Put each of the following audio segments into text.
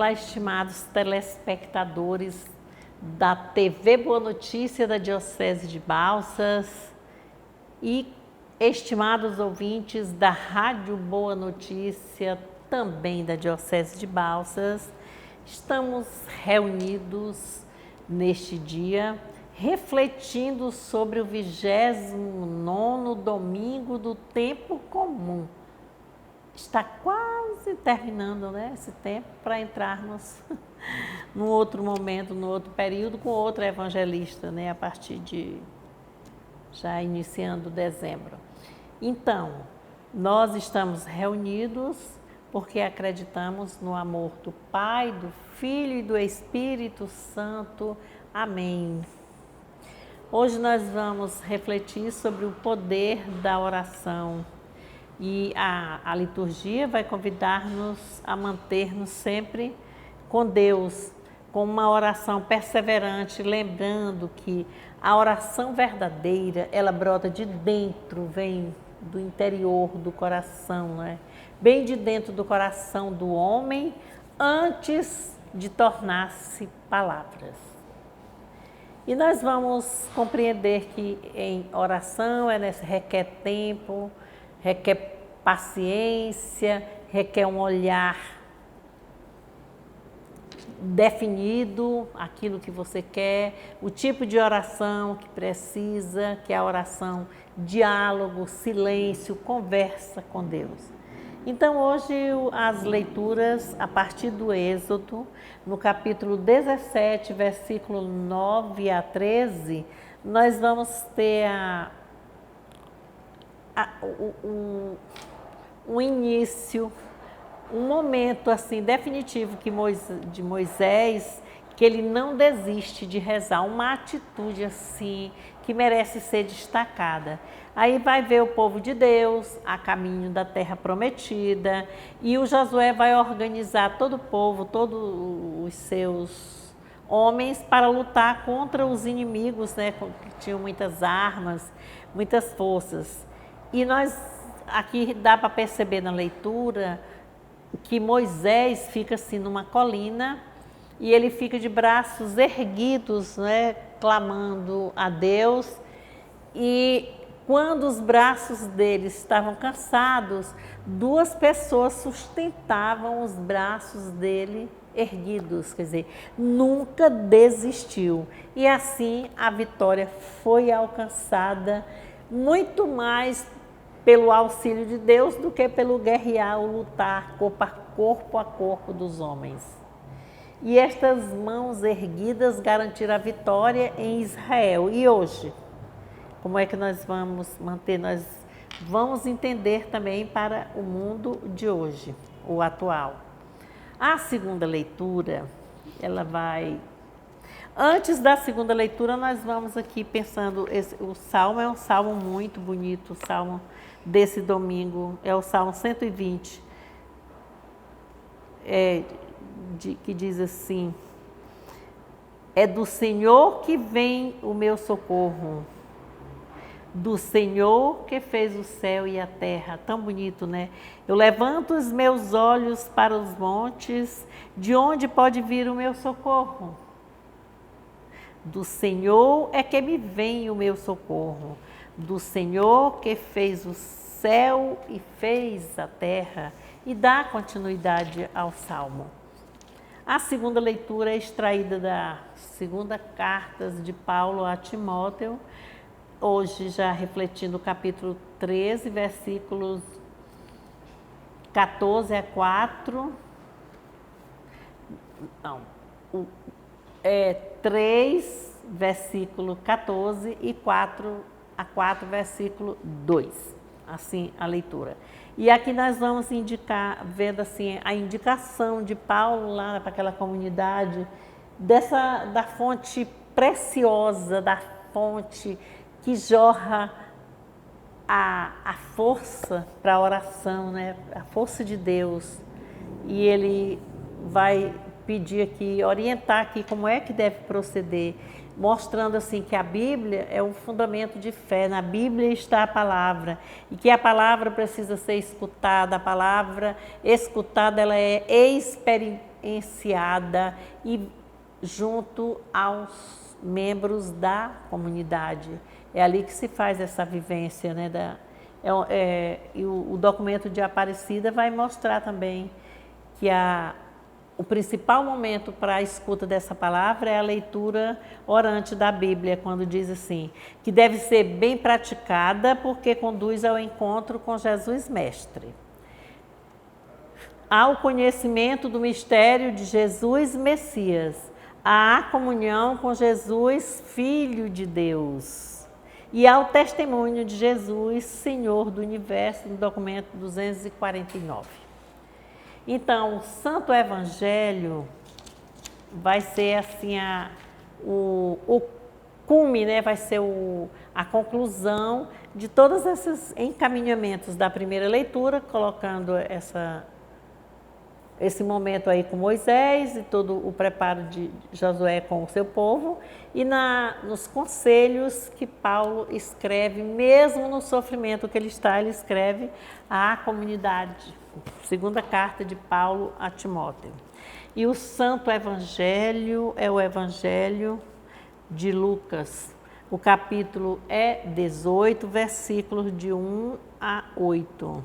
Olá, estimados telespectadores da TV Boa Notícia da Diocese de Balsas e estimados ouvintes da Rádio Boa Notícia, também da Diocese de Balsas. Estamos reunidos neste dia, refletindo sobre o 29º domingo do tempo comum. Está quase terminando, né, esse tempo para entrarmos num outro momento, num outro período, com outro evangelista, né, a partir de já iniciando dezembro. Então, nós estamos reunidos porque acreditamos no amor do Pai, do Filho e do Espírito Santo. Amém. Hoje nós vamos refletir sobre o poder da oração. E a liturgia vai convidar-nos a manter-nos sempre com Deus, com uma oração perseverante, lembrando que a oração verdadeira, ela brota de dentro, vem do interior do coração, né? Bem de dentro do coração do homem, antes de tornar-se palavras. E nós vamos compreender que em oração requer tempo, requer paciência, requer um olhar definido, aquilo que você quer, o tipo de oração que precisa, que é a oração diálogo, silêncio, conversa com Deus. Então hoje as leituras a partir do Êxodo, no capítulo 17, versículo 9 a 13, nós vamos ter um início, um momento assim definitivo de Moisés, que ele não desiste de rezar, uma atitude assim que merece ser destacada. Aí vai ver o povo de Deus a caminho da terra prometida, e o Josué vai organizar todo o povo, todos os seus homens para lutar contra os inimigos, né, que tinham muitas armas, muitas forças. E nós aqui dá para perceber na leitura que Moisés fica assim numa colina e ele fica de braços erguidos, né, clamando a Deus. E quando os braços dele estavam cansados, duas pessoas sustentavam os braços dele erguidos, quer dizer, nunca desistiu. E assim a vitória foi alcançada, muito mais pelo auxílio de Deus do que pelo guerrear ou lutar corpo a corpo dos homens. E estas mãos erguidas garantiram a vitória em Israel. E hoje, como é que nós vamos manter? Nós vamos entender também para o mundo de hoje, o atual. A segunda leitura, ela vai... Antes da segunda leitura, nós vamos aqui pensando, o Salmo é um salmo muito bonito, o Salmo desse domingo, é o Salmo 120, que diz assim: é do Senhor que vem o meu socorro, do Senhor que fez o céu e a terra. Tão bonito, né? Eu levanto os meus olhos para os montes, de onde pode vir o meu socorro? Do Senhor é que me vem o meu socorro, do Senhor que fez o céu e fez a terra. E dá continuidade ao Salmo. A segunda leitura é extraída da segunda carta de Paulo a Timóteo, hoje já refletindo o capítulo 13, versículos 14 a 4. Não, 3, versículo 14 e 4 a 4, versículo 2. Assim a leitura. E aqui nós vamos vendo assim a indicação de Paulo lá para aquela comunidade, da fonte preciosa, da fonte que jorra a força para a oração, né? A força de Deus. E ele vai pedir aqui, orientar aqui como é que deve proceder, mostrando assim que a Bíblia é um fundamento de fé. Na Bíblia está a palavra e que a palavra precisa ser escutada. A palavra escutada, ela é reverenciada e junto aos membros da comunidade. É ali que se faz essa vivência, né? E o documento de Aparecida vai mostrar também que o principal momento para a escuta dessa palavra é a leitura orante da Bíblia, quando diz assim, que deve ser bem praticada porque conduz ao encontro com Jesus Mestre. Ao conhecimento do mistério de Jesus Messias, à comunhão com Jesus, Filho de Deus, e ao testemunho de Jesus, Senhor do Universo, no documento 249. Então, o Santo Evangelho vai ser assim o cume, né? Vai ser a conclusão de todos esses encaminhamentos da primeira leitura, colocando esse momento aí com Moisés e todo o preparo de Josué com o seu povo, e nos conselhos que Paulo escreve, mesmo no sofrimento que ele escreve à comunidade. Segunda carta de Paulo a Timóteo. E o Santo Evangelho é o Evangelho de Lucas. O capítulo é 18, versículos de 1 a 8.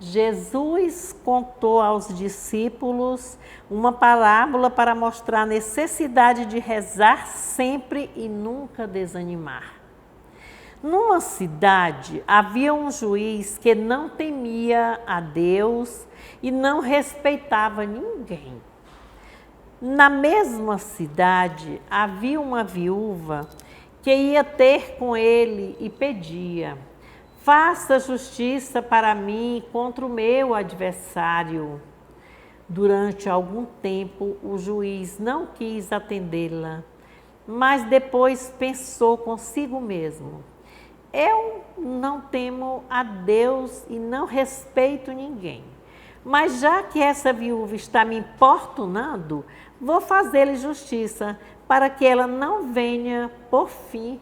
Jesus contou aos discípulos uma parábola para mostrar a necessidade de rezar sempre e nunca desanimar. Numa cidade havia um juiz que não temia a Deus e não respeitava ninguém. Na mesma cidade havia uma viúva que ia ter com ele e pedia: faça justiça para mim contra o meu adversário. Durante algum tempo, o juiz não quis atendê-la, mas depois pensou consigo mesmo: eu não temo a Deus e não respeito ninguém, mas já que essa viúva está me importunando, vou fazer-lhe justiça para que ela não venha, por fim,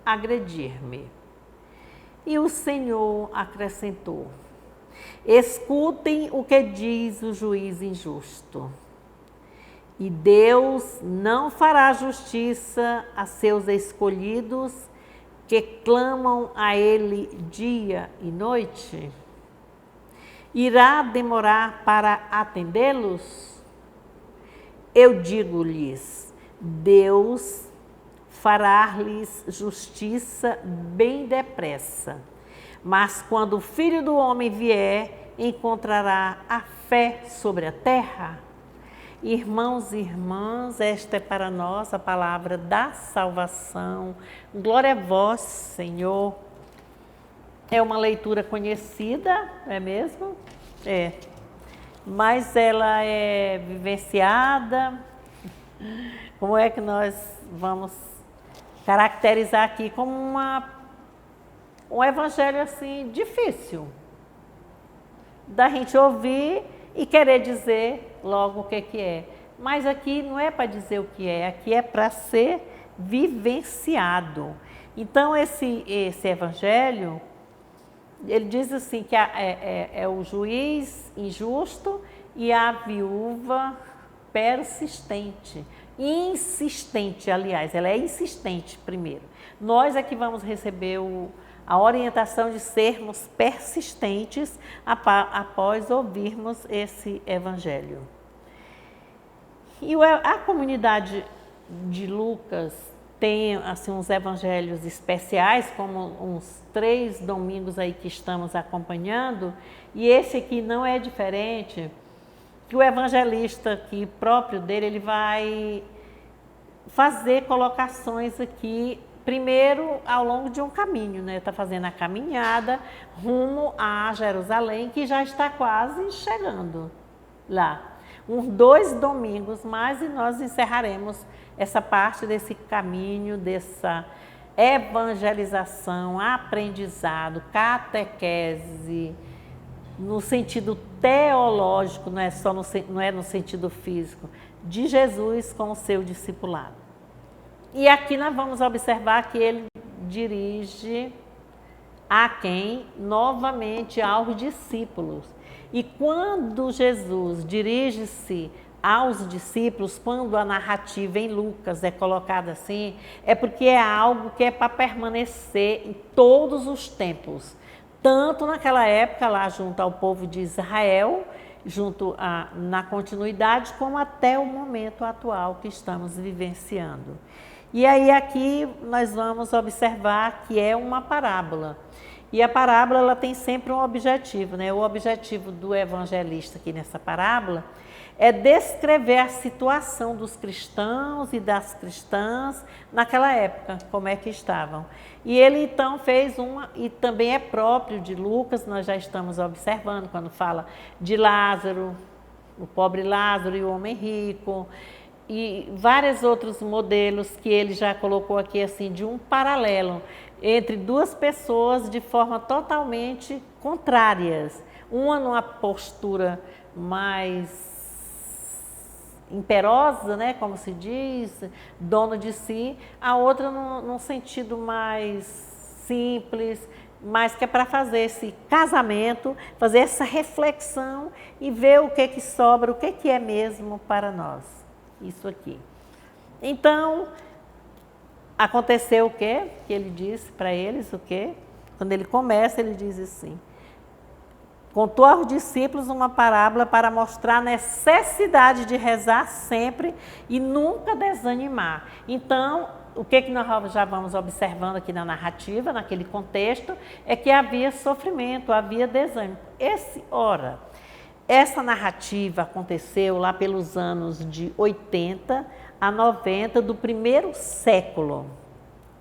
agredir-me. E o Senhor acrescentou: escutem o que diz o juiz injusto. E Deus não fará justiça a seus escolhidos que clamam a Ele dia e noite? Irá demorar para atendê-los? Eu digo-lhes, Deus fará-lhes justiça bem depressa. Mas quando o Filho do Homem vier, encontrará a fé sobre a terra? Irmãos e irmãs, esta é para nós a palavra da salvação. Glória a vós, Senhor. É uma leitura conhecida, não é mesmo? É. Mas ela é vivenciada. Como é que nós vamos caracterizar aqui como um evangelho assim difícil da gente ouvir e querer dizer logo o que é. Mas aqui não é para dizer o que é, aqui é para ser vivenciado. Então esse evangelho, ele diz assim que é o juiz injusto e a viúva persistente. Insistente, aliás, ela é insistente primeiro. Nós é que vamos receber a orientação de sermos persistentes após ouvirmos esse evangelho. E a comunidade de Lucas tem assim, uns evangelhos especiais, como uns 3 domingos aí que estamos acompanhando, e esse aqui não é diferente, que o evangelista aqui próprio dele, ele vai fazer colocações aqui, primeiro ao longo de um caminho, né? Está fazendo a caminhada rumo a Jerusalém, que já está quase chegando lá. Uns 2 domingos mais e nós encerraremos essa parte desse caminho, dessa evangelização, aprendizado, catequese, no sentido teológico, não é no sentido físico, de Jesus com o seu discipulado. E aqui nós vamos observar que ele dirige a quem? Novamente aos discípulos. E quando Jesus dirige-se aos discípulos, quando a narrativa em Lucas é colocada assim, é porque é algo que é para permanecer em todos os tempos. Tanto naquela época lá junto ao povo de Israel, na continuidade, como até o momento atual que estamos vivenciando. E aí aqui nós vamos observar que é uma parábola. E a parábola ela tem sempre um objetivo, né? O objetivo do evangelista aqui nessa parábola é descrever a situação dos cristãos e das cristãs naquela época, como é que estavam. E ele então fez e também é próprio de Lucas, nós já estamos observando quando fala de Lázaro, o pobre Lázaro e o homem rico, e vários outros modelos que ele já colocou aqui assim de um paralelo entre duas pessoas de forma totalmente contrárias. Uma numa postura mais imperosa, né, como se diz, dono de si, a outra num sentido mais simples, mas que é para fazer esse casamento, fazer essa reflexão e ver o que sobra, o que é mesmo para nós. Isso aqui. Então, aconteceu o quê? Que ele disse para eles o quê? Quando ele começa, ele diz assim: contou aos discípulos uma parábola para mostrar a necessidade de rezar sempre e nunca desanimar. Então, o que nós já vamos observando aqui na narrativa, naquele contexto, é que havia sofrimento, havia desânimo. Essa narrativa aconteceu lá pelos anos de 80 a 90 do primeiro século.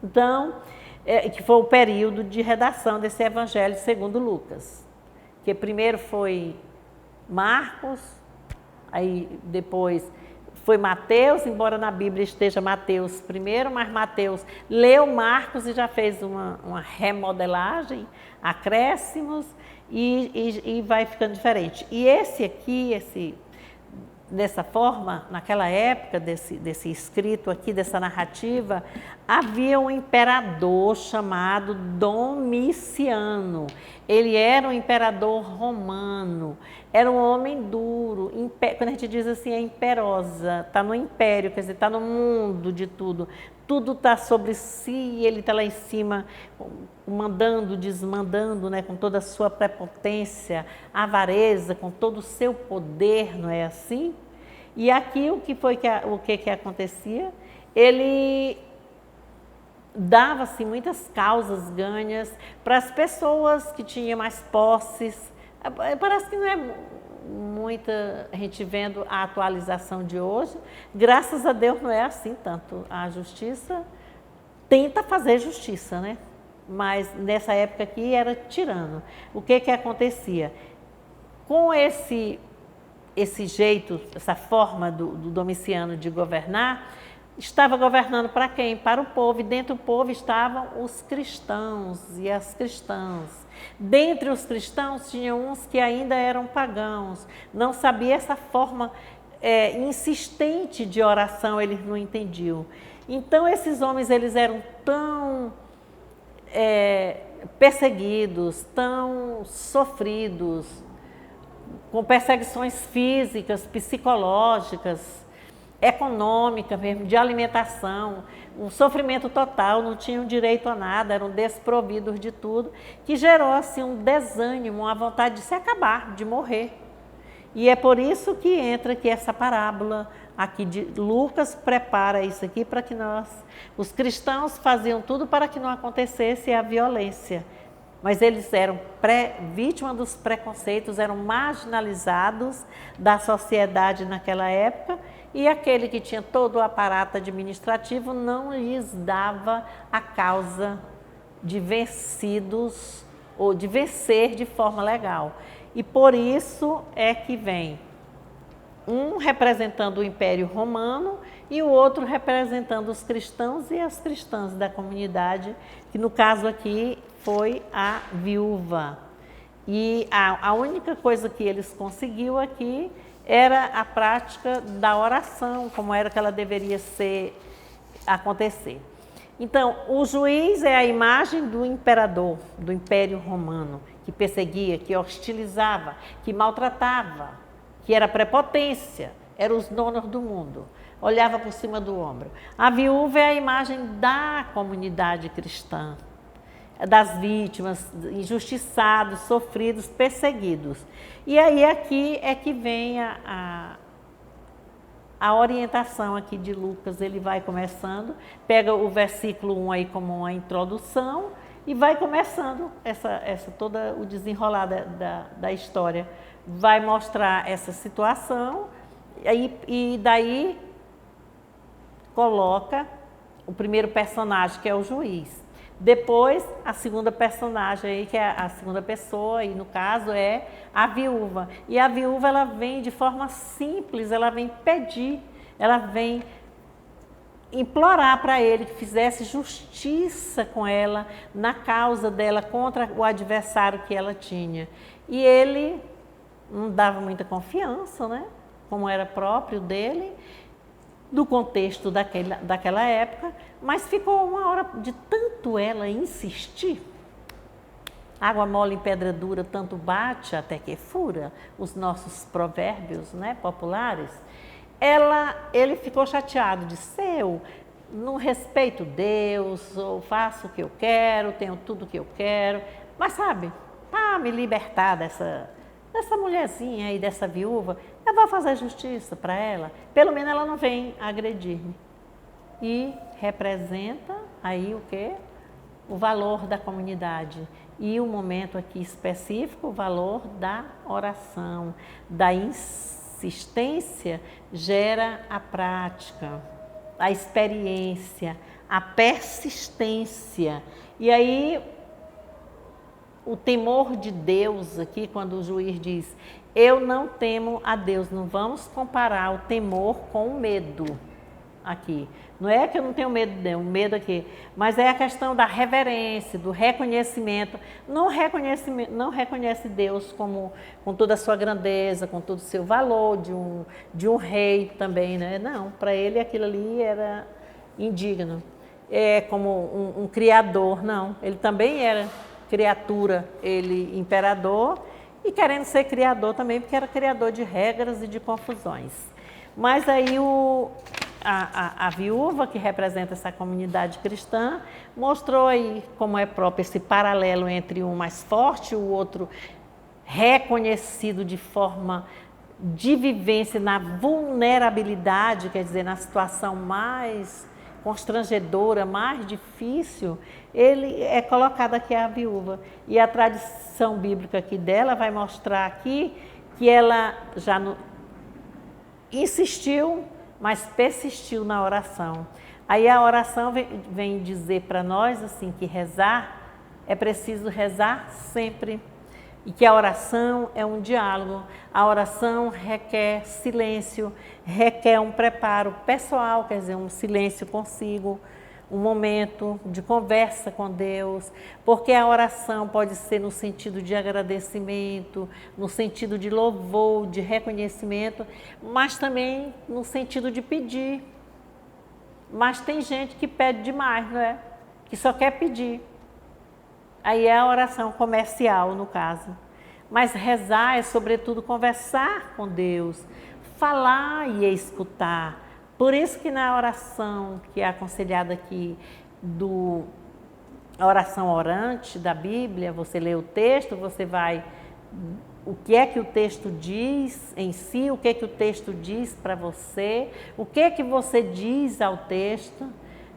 Então, que foi o período de redação desse Evangelho segundo Lucas. Que primeiro foi Marcos, aí depois foi Mateus, embora na Bíblia esteja Mateus primeiro, mas Mateus leu Marcos e já fez uma remodelagem, acréscimos, e vai ficando diferente. E esse aqui, dessa forma, naquela época desse escrito aqui, dessa narrativa, havia um imperador chamado Domiciano. Ele era um imperador romano, era um homem duro. Quando a gente diz assim, é imperosa, está no império, quer dizer, está no mundo de tudo. Tudo está sobre si e ele está lá em cima, mandando, desmandando, né, com toda a sua prepotência, avareza, com todo o seu poder, não é assim? E aqui o que acontecia? Ele dava-se muitas causas ganhas para as pessoas que tinham mais posses. Parece que não é muita gente vendo a atualização de hoje. Graças a Deus não é assim tanto. A justiça tenta fazer justiça, né? Mas nessa época aqui era tirano. O que acontecia? Com esse jeito, essa forma do Domiciano de governar, estava governando para quem? Para o povo, e dentro do povo estavam os cristãos e as cristãs. Dentre os cristãos tinha uns que ainda eram pagãos, não sabia essa forma insistente de oração, eles não entendiam. Então esses homens eles eram tão perseguidos, tão sofridos, com perseguições físicas, psicológicas, econômica mesmo, de alimentação, um sofrimento total, não tinham direito a nada, eram desprovidos de tudo, que gerou assim um desânimo, uma vontade de se acabar, de morrer. E é por isso que entra aqui essa parábola, aqui de Lucas prepara isso aqui para que os cristãos faziam tudo para que não acontecesse a violência. Mas eles eram vítimas dos preconceitos, eram marginalizados da sociedade naquela época, e aquele que tinha todo o aparato administrativo não lhes dava a causa de vencidos ou de vencer de forma legal. E por isso é que vem um representando o Império Romano e o outro representando os cristãos e as cristãs da comunidade, que no caso aqui foi a viúva. E a única coisa que eles conseguiu aqui era a prática da oração, como era que ela deveria acontecer. Então, o juiz é a imagem do imperador, do Império Romano, que perseguia, que hostilizava, que maltratava, que era prepotência, era os donos do mundo, olhava por cima do ombro. A viúva é a imagem da comunidade cristã, das vítimas, injustiçados, sofridos, perseguidos. E aí aqui é que vem a orientação aqui de Lucas. Ele vai começando, pega o versículo 1 aí como uma introdução e vai começando toda o desenrolar da história. Vai mostrar essa situação e daí coloca o primeiro personagem, que é o juiz. Depois, a segunda personagem aí, que é a segunda pessoa, e no caso é a viúva. E a viúva, ela vem de forma simples, ela vem pedir, ela vem implorar para ele que fizesse justiça com ela, na causa dela, contra o adversário que ela tinha. E ele não dava muita confiança, né? Como era próprio dele, do contexto daquela época, mas ficou uma hora de tanto ela insistir. Água mole em pedra dura, tanto bate até que fura, os nossos provérbios, né, populares. Ele ficou chateado, disse: eu não respeito Deus, eu faço o que eu quero, tenho tudo o que eu quero, mas sabe, para me libertar dessa mulherzinha aí, dessa viúva, eu vou fazer justiça para ela, pelo menos ela não vem agredir-me. E representa aí o quê? O valor da comunidade. E o momento aqui específico, o valor da oração, da insistência gera a prática, a experiência, a persistência. E aí o temor de Deus aqui, quando o juiz diz: eu não temo a Deus, não vamos comparar o temor com o medo aqui. Não é que eu não tenho medo, não, o medo aqui, mas é a questão da reverência, do reconhecimento. Não reconhece Deus como com toda a sua grandeza, com todo o seu valor de um rei também, né? Não, para ele aquilo ali era indigno. É como um criador, não. Ele também era criatura, ele imperador, e querendo ser criador também, porque era criador de regras e de confusões. Mas aí a viúva, que representa essa comunidade cristã, mostrou aí como é próprio esse paralelo entre um mais forte e o outro reconhecido de forma de vivência na vulnerabilidade, quer dizer, na situação mais constrangedora, mais difícil, ele é colocado aqui a viúva. E a tradição bíblica aqui dela vai mostrar aqui que ela já insistiu, mas persistiu na oração. Aí a oração vem dizer para nós assim que rezar, é preciso rezar sempre. E que a oração é um diálogo, a oração requer silêncio, requer um preparo pessoal, quer dizer, um silêncio consigo, um momento de conversa com Deus, porque a oração pode ser no sentido de agradecimento, no sentido de louvor, de reconhecimento, mas também no sentido de pedir. Mas tem gente que pede demais, não é? Que só quer pedir. Aí é a oração comercial, no caso. Mas rezar é, sobretudo, conversar com Deus, falar e escutar. Por isso que na oração que é aconselhada aqui, a oração orante da Bíblia, você lê o texto, você vai... O que é que o texto diz em si, o que é que o texto diz para você, o que é que você diz ao texto.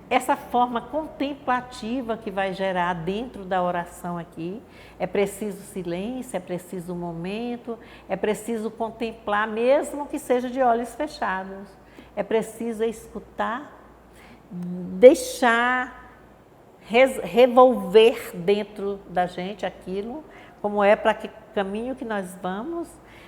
Essa forma contemplativa que vai gerar dentro da oração aqui, é preciso silêncio, é preciso momento, é preciso contemplar, mesmo que seja de olhos fechados. É preciso escutar, deixar revolver dentro da gente aquilo, como é, para que caminho que nós vamos.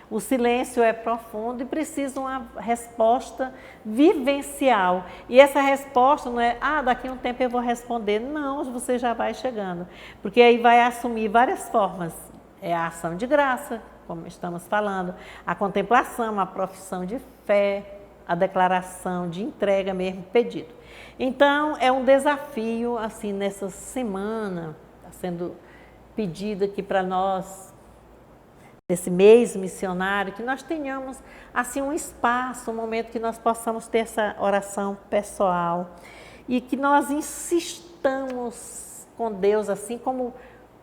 O silêncio é profundo e precisa uma resposta vivencial. E essa resposta não é, daqui a um tempo eu vou responder. Não, você já vai chegando. Porque aí vai assumir várias formas. É a ação de graça, como estamos falando, a contemplação, a profissão de fé, a declaração de entrega mesmo, pedido. Então, é um desafio, assim, nessa semana, está sendo pedido aqui para nós, nesse mês missionário, que nós tenhamos, assim, um espaço, um momento que nós possamos ter essa oração pessoal e que nós insistamos com Deus, assim como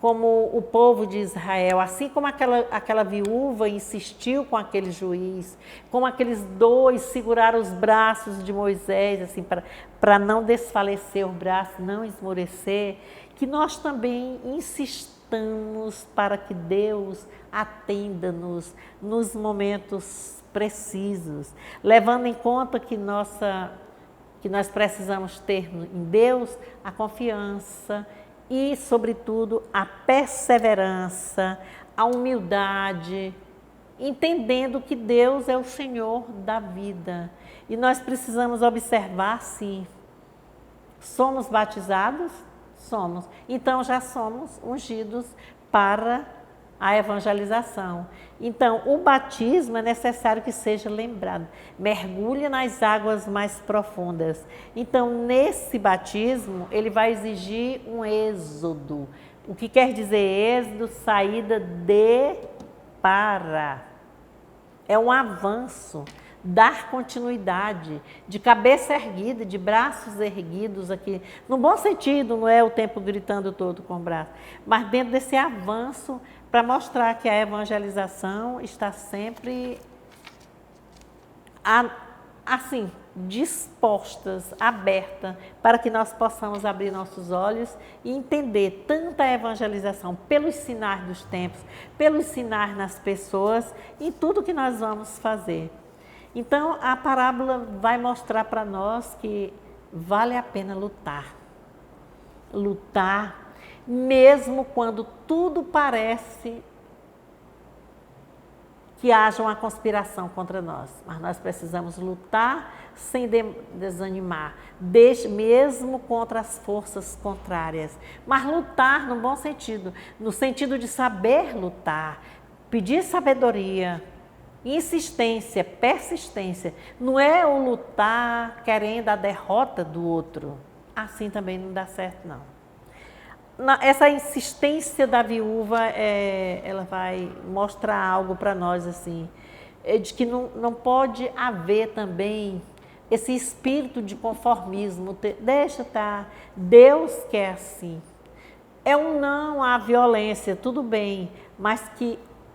o povo de Israel, assim como aquela viúva insistiu com aquele juiz, como aqueles dois seguraram os braços de Moisés, assim, para não desfalecer o braço, não esmorecer, que nós também insistamos para que Deus atenda-nos nos momentos precisos, levando em conta que nós precisamos ter em Deus a confiança e, sobretudo, a perseverança, a humildade, entendendo que Deus é o Senhor da vida. E nós precisamos observar, sim, somos batizados? Somos. Então, já somos ungidos para a evangelização. Então, o batismo é necessário que seja lembrado. Mergulhe nas águas mais profundas. Então, nesse batismo, ele vai exigir um êxodo. O que quer dizer êxodo? Saída de para. É um avanço, dar continuidade, de cabeça erguida, de braços erguidos aqui. No bom sentido, não é o tempo gritando todo com o braço, mas dentro desse avanço para mostrar que a evangelização está sempre assim, dispostas, aberta, para que nós possamos abrir nossos olhos e entender tanto a evangelização pelos sinais dos tempos, pelos sinais nas pessoas, em tudo que nós vamos fazer. Então, a parábola vai mostrar para nós que vale a pena lutar. Lutar, mesmo quando tudo parece que haja uma conspiração contra nós. Mas nós precisamos lutar sem desanimar, mesmo contra as forças contrárias. Mas lutar no bom sentido, no sentido de saber lutar, pedir sabedoria, insistência, persistência. Não é o lutar querendo a derrota do outro. Assim também não dá certo, não. Essa insistência da viúva, ela vai mostrar algo para nós, assim, de que não pode haver também esse espírito de conformismo. Deixa estar, Deus quer assim. É um não à violência, tudo bem, mas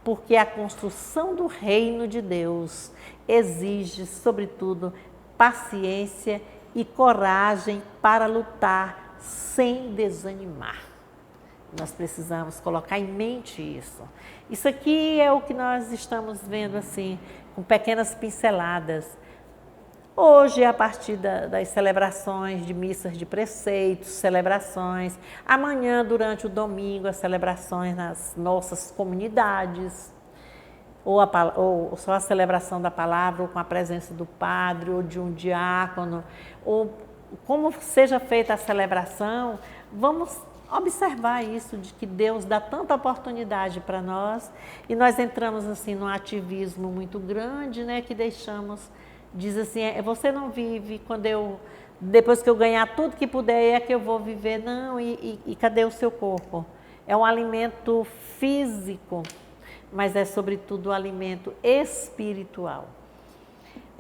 porque a construção do reino de Deus exige, sobretudo, paciência e coragem para lutar sem desanimar. Nós precisamos colocar em mente isso. Isso aqui é o que nós estamos vendo, assim, com pequenas pinceladas. Hoje, a partir das celebrações de missas de preceitos, celebrações. Amanhã, durante o domingo, as celebrações nas nossas comunidades. Ou só a celebração da palavra, ou com a presença do padre, ou de um diácono. Ou como seja feita a celebração, vamos observar isso, de que Deus dá tanta oportunidade para nós e nós entramos assim num ativismo muito grande, né, que diz assim, você não vive depois que eu ganhar tudo que puder é que eu vou viver, não, e cadê o seu corpo? É um alimento físico, mas é sobretudo um alimento espiritual.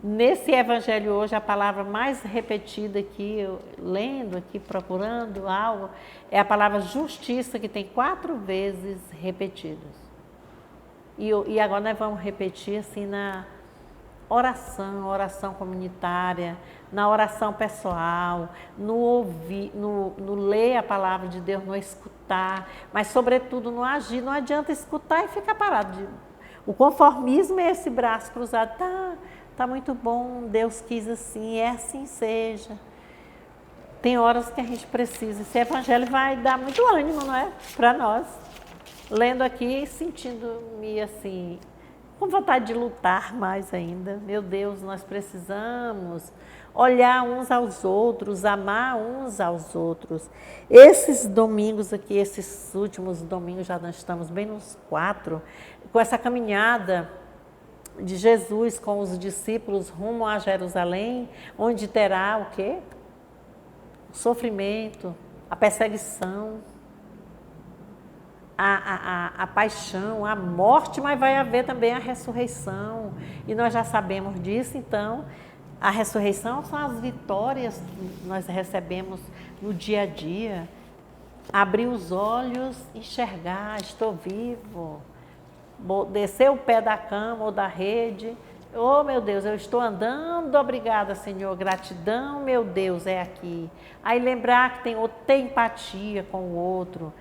Nesse evangelho hoje, a palavra mais repetida aqui, lendo aqui, procurando algo, é a palavra justiça, que tem 4 vezes repetidas. E agora nós vamos repetir assim na oração comunitária, na oração pessoal, no ler a palavra de Deus, no escutar, mas sobretudo no agir. Não adianta escutar e ficar parado. O conformismo é esse braço cruzado, tá muito bom, Deus quis assim, é assim seja. Tem horas que a gente precisa. Esse evangelho vai dar muito ânimo, não é? Para nós. Lendo aqui, sentindo-me assim, com vontade de lutar mais ainda. Meu Deus, nós precisamos olhar uns aos outros, amar uns aos outros. Esses domingos aqui, esses últimos domingos, já nós estamos bem nos 4, com essa caminhada de Jesus com os discípulos rumo a Jerusalém, onde terá o quê? O sofrimento, a perseguição, a paixão, a morte, mas vai haver também a ressurreição. E nós já sabemos disso, então, a ressurreição são as vitórias que nós recebemos no dia a dia. Abrir os olhos, enxergar, estou vivo. Descer o pé da cama ou da rede. Oh, meu Deus, eu estou andando, obrigada, Senhor, gratidão, meu Deus, é aqui. Aí lembrar que ter empatia com o outro.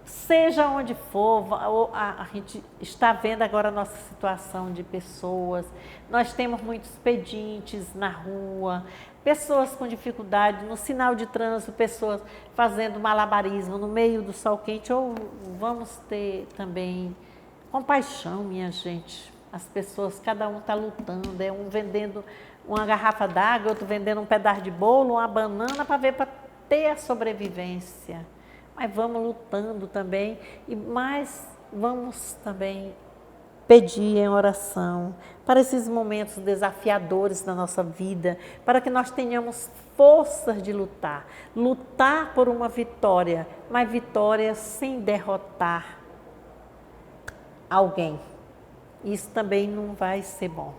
Seja onde for, a gente está vendo agora a nossa situação de pessoas. Nós temos muitos pedintes na rua, pessoas com dificuldade, no sinal de trânsito, pessoas fazendo malabarismo no meio do sol quente. Ou vamos ter também compaixão, minha gente. As pessoas, cada um está lutando, é um vendendo uma garrafa d'água, outro vendendo um pedaço de bolo, uma banana para ter a sobrevivência. Mas vamos lutando também, mas vamos também pedir em oração para esses momentos desafiadores da nossa vida, para que nós tenhamos forças de lutar. Lutar por uma vitória, mas vitória sem derrotar alguém. Isso também não vai ser bom.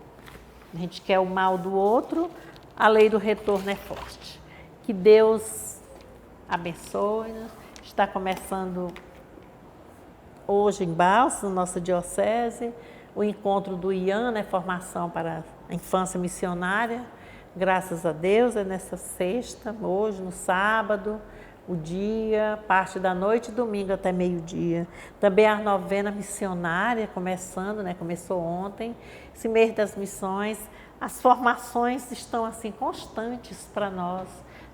A gente quer o mal do outro, a lei do retorno é forte. Que Deus abençoe-nos. Está começando hoje em Balsas, nossa diocese, o encontro do IAN, né, formação para a infância missionária. Graças a Deus, é nessa sexta, hoje, no sábado, o dia, parte da noite e domingo até meio-dia. Também a novena missionária começando, né, começou ontem, esse mês das missões. As formações estão assim constantes para nós.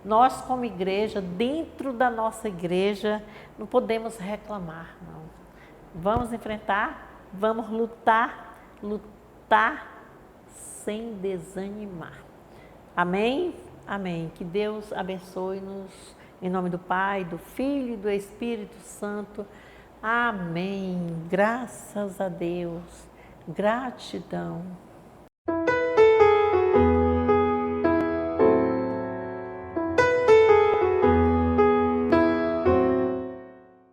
Nós, como igreja, dentro da nossa igreja, não podemos reclamar, não. Vamos enfrentar, vamos lutar sem desanimar. Amém? Amém. Que Deus abençoe-nos, em nome do Pai, do Filho e do Espírito Santo. Amém. Graças a Deus. Gratidão.